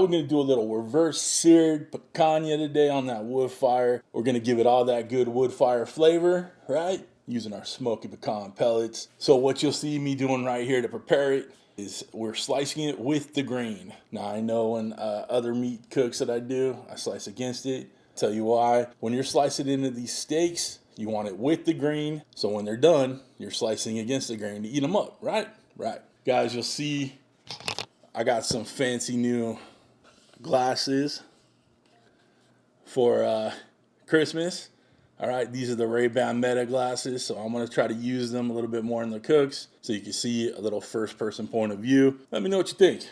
we're gonna do a little reverse seared picanha today on that wood fire. We're gonna give it all that good wood fire flavor, right? Using our smoky pecan pellets. So what you'll see me doing right here to prepare it is we're slicing it with the grain. Now I know when other meat cooks that I do, I slice against it. Tell you why. When you're slicing into these steaks, you want it with the grain. So when they're done, you're slicing against the grain to eat them up, right? Right. Guys, you'll see I got some fancy new glasses for Christmas. All right, these are the Ray-Ban Meta glasses, so I'm gonna try to use them a little bit more in the cooks so you can see a little first-person point of view. Let me know what you think.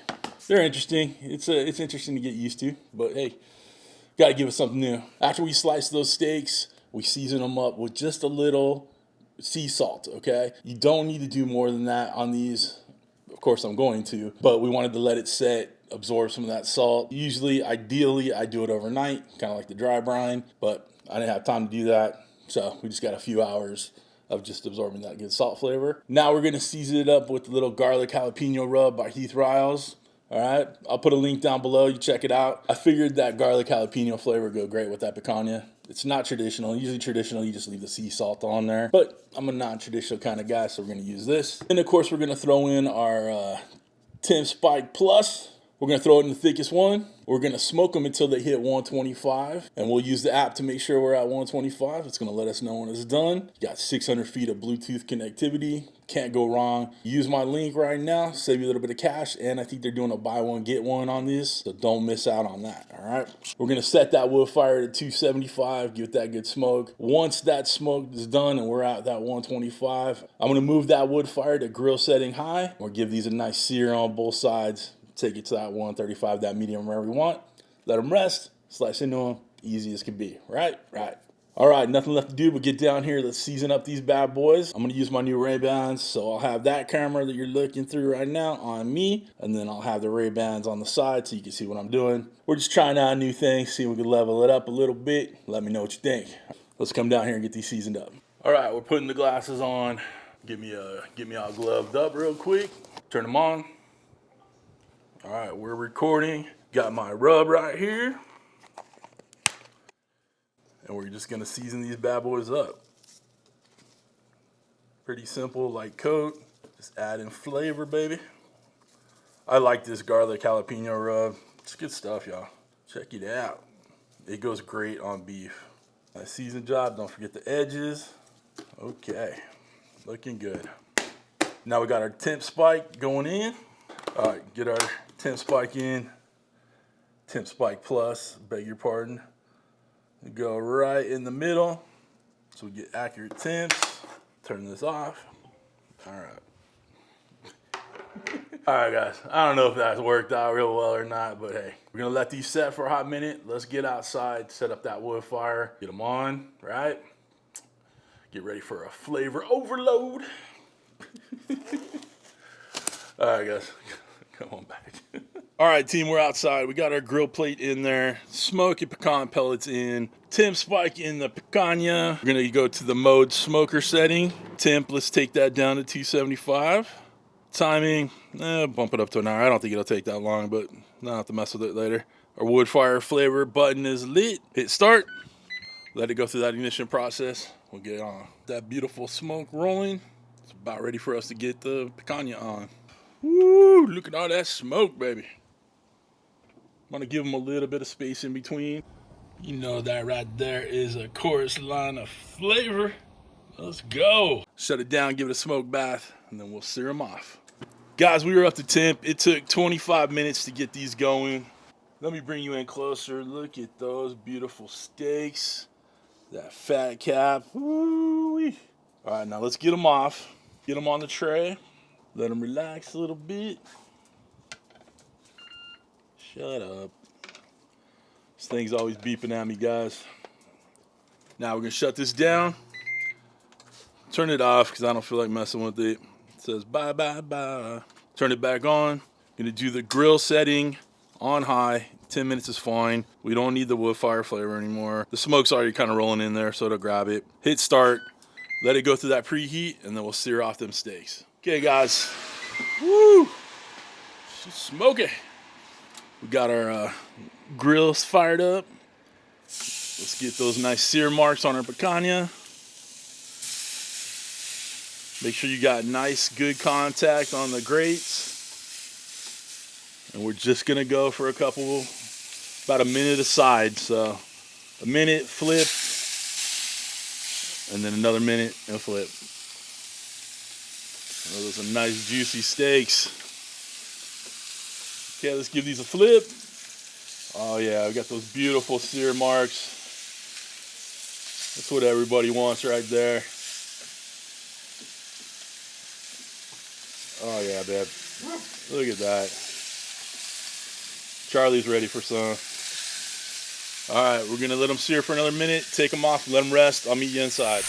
They're interesting. It's interesting to get used to, but hey, gotta give it something new. After we slice those steaks, we season them up with just a little sea salt, okay? You don't need to do more than that on these. Of course, I'm going to, but we wanted to let it set, absorb some of that salt. Usually, ideally, I do it overnight, kind of like the dry brine, but I didn't have time to do that, so we just got a few hours of just absorbing that good salt flavor. Now we're gonna season it up with a little garlic jalapeno rub by Heath Riles. All right, I'll put a link down below, you check it out. I figured that garlic jalapeno flavor would go great with that picanha. It's not traditional. Usually traditional, you just leave the sea salt on there, but I'm a non-traditional kind of guy, so we're gonna use this. And of course, we're gonna throw in our Tim Spike Plus. We're gonna throw it in the thickest one. We're gonna smoke them until they hit 125, and we'll use the app to make sure we're at 125. It's gonna let us know when it's done. You got 600 feet of Bluetooth connectivity. Can't go wrong. Use my link right now, save you a little bit of cash, and I think they're doing a buy one, get one on this, so don't miss out on that, all right? We're gonna set that wood fire to 275, give it that good smoke. Once that smoke is done and we're at that 125, I'm gonna move that wood fire to grill setting high. We'll give these a nice sear on both sides. Take it to that 135, that medium rare we want. Let them rest, slice into them, easy as can be, right? Right. All right, nothing left to do but get down here. Let's season up these bad boys. I'm gonna use my new Ray-Bans, so I'll have that camera that you're looking through right now on me, and then I'll have the Ray-Bans on the side so you can see what I'm doing. We're just trying out new things, see if we can level it up a little bit. Let me know what you think. Let's come down here and get these seasoned up. All right, we're putting the glasses on. Get me all gloved up real quick. Turn them on. All right, we're recording. Got my rub right here. And we're just gonna season these bad boys up. Pretty simple, light coat. Just add in flavor, baby. I like this garlic jalapeno rub. It's good stuff, y'all. Check it out. It goes great on beef. Nice season job, don't forget the edges. Okay, looking good. Now we got our temp spike going in. All right, get our temp spike in. Temp spike plus, beg your pardon. We go right in the middle so we get accurate temps. Turn this off. All right. All right, guys. I don't know if that's worked out real well or not, but hey, we're gonna let these set for a hot minute. Let's get outside, set up that wood fire, get them on, right? Get ready for a flavor overload. All right, guys. Come on back. All right, team, we're outside. We got our grill plate in there, smoky pecan pellets in, temp spike in the picanha. We're gonna go to the mode smoker setting. Temp, let's take that down to 275. Timing, bump it up to an hour. I don't think it'll take that long, but I'll have to mess with it later. Our wood fire flavor button is lit. Hit start. Let it go through that ignition process. We'll get on. That beautiful smoke rolling. It's about ready for us to get the picanha on. Woo, look at all that smoke, baby. I'm gonna give them a little bit of space in between. You know that right there is a chorus line of flavor. Let's go. Shut it down, give it a smoke bath, and then we'll sear them off. Guys, we were up to temp. It took 25 minutes to get these going. Let me bring you in closer. Look at those beautiful steaks. That fat cap. Woo-wee. All right, now let's get them off. Get them on the tray. Let them relax a little bit. Shut up. This thing's always beeping at me, guys. Now we're gonna shut this down. Turn it off because I don't feel like messing with it. It says bye, bye, bye. Turn it back on. Gonna do the grill setting on high. 10 minutes is fine. We don't need the wood fire flavor anymore. The smoke's already kind of rolling in there, so it'll grab it. Hit start. Let it go through that preheat, and then we'll sear off them steaks. Okay, guys. Woo! She's smoking. We got our grills fired up. Let's get those nice sear marks on our picanha. Make sure you got nice, good contact on the grates. And we're just gonna go for about a minute aside. So a minute, flip, and then another minute and flip. Oh, those are nice, juicy steaks. Okay, let's give these a flip. Oh yeah, we got those beautiful sear marks. That's what everybody wants right there. Oh yeah, babe. Look at that. Charlie's ready for some. All right, we're gonna let them sear for another minute. Take them off, let them rest. I'll meet you inside.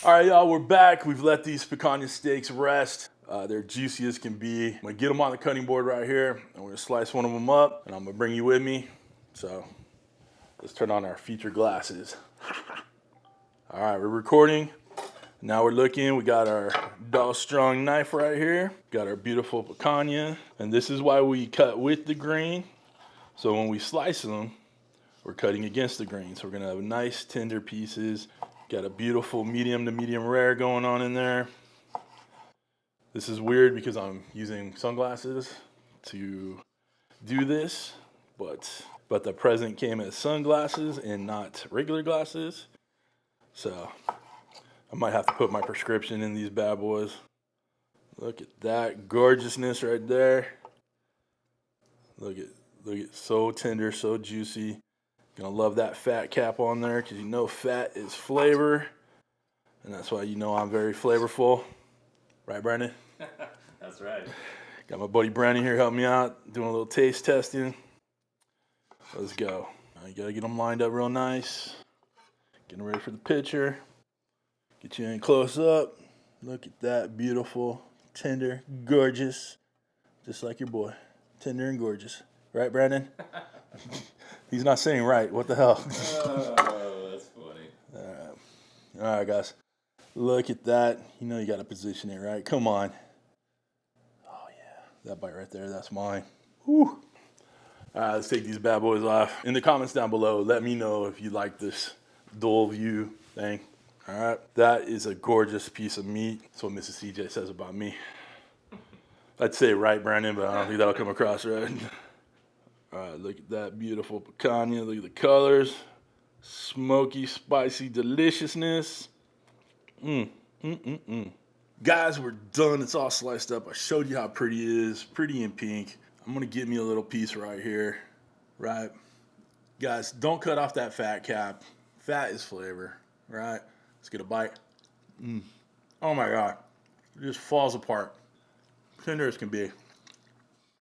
All right, y'all, we're back. We've let these picanha steaks rest. They're juicy as can be. I'm gonna get them on the cutting board right here, and we're gonna slice one of them up, and I'm gonna bring you with me. So let's turn on our feature glasses. All right, we're recording. Now we're looking, we got our Dalstrong knife right here. Got our beautiful picanha. And this is why we cut with the grain. So when we slice them, we're cutting against the grain. So we're gonna have nice tender pieces. Got a beautiful medium to medium rare going on in there. This is weird because I'm using sunglasses to do this, but the present came as sunglasses and not regular glasses. So I might have to put my prescription in these bad boys. Look at that gorgeousness right there. Look at so tender, so juicy. Gonna love that fat cap on there because you know fat is flavor. And that's why you know I'm very flavorful. Right, Brandon? That's right. Got my buddy Brandon here helping me out, doing a little taste testing. Let's go. You gotta get them lined up real nice. Getting ready for the picture. Get you in close up. Look at that, beautiful, tender, gorgeous. Just like your boy, tender and gorgeous. Right, Brandon? He's not saying right. What the hell? Oh, that's funny. All right, guys. Look at that. You know you got to position it right. Come on. Oh, yeah. That bite right there, that's mine. Whew. All right, let's take these bad boys off. In the comments down below, let me know if you like this dual view thing. All right, that is a gorgeous piece of meat. That's what Mrs. CJ says about me. I'd say right, Brandon, but I don't think that'll come across right. All right, look at that beautiful picanha. Look at the colors. Smoky, spicy deliciousness. Guys, we're done. It's all sliced up. I showed you how pretty it is. Pretty in pink. I'm gonna get me a little piece right here. Right? Guys, don't cut off that fat cap. Fat is flavor, right? Let's get a bite. Oh my God. It just falls apart. Tender as can be.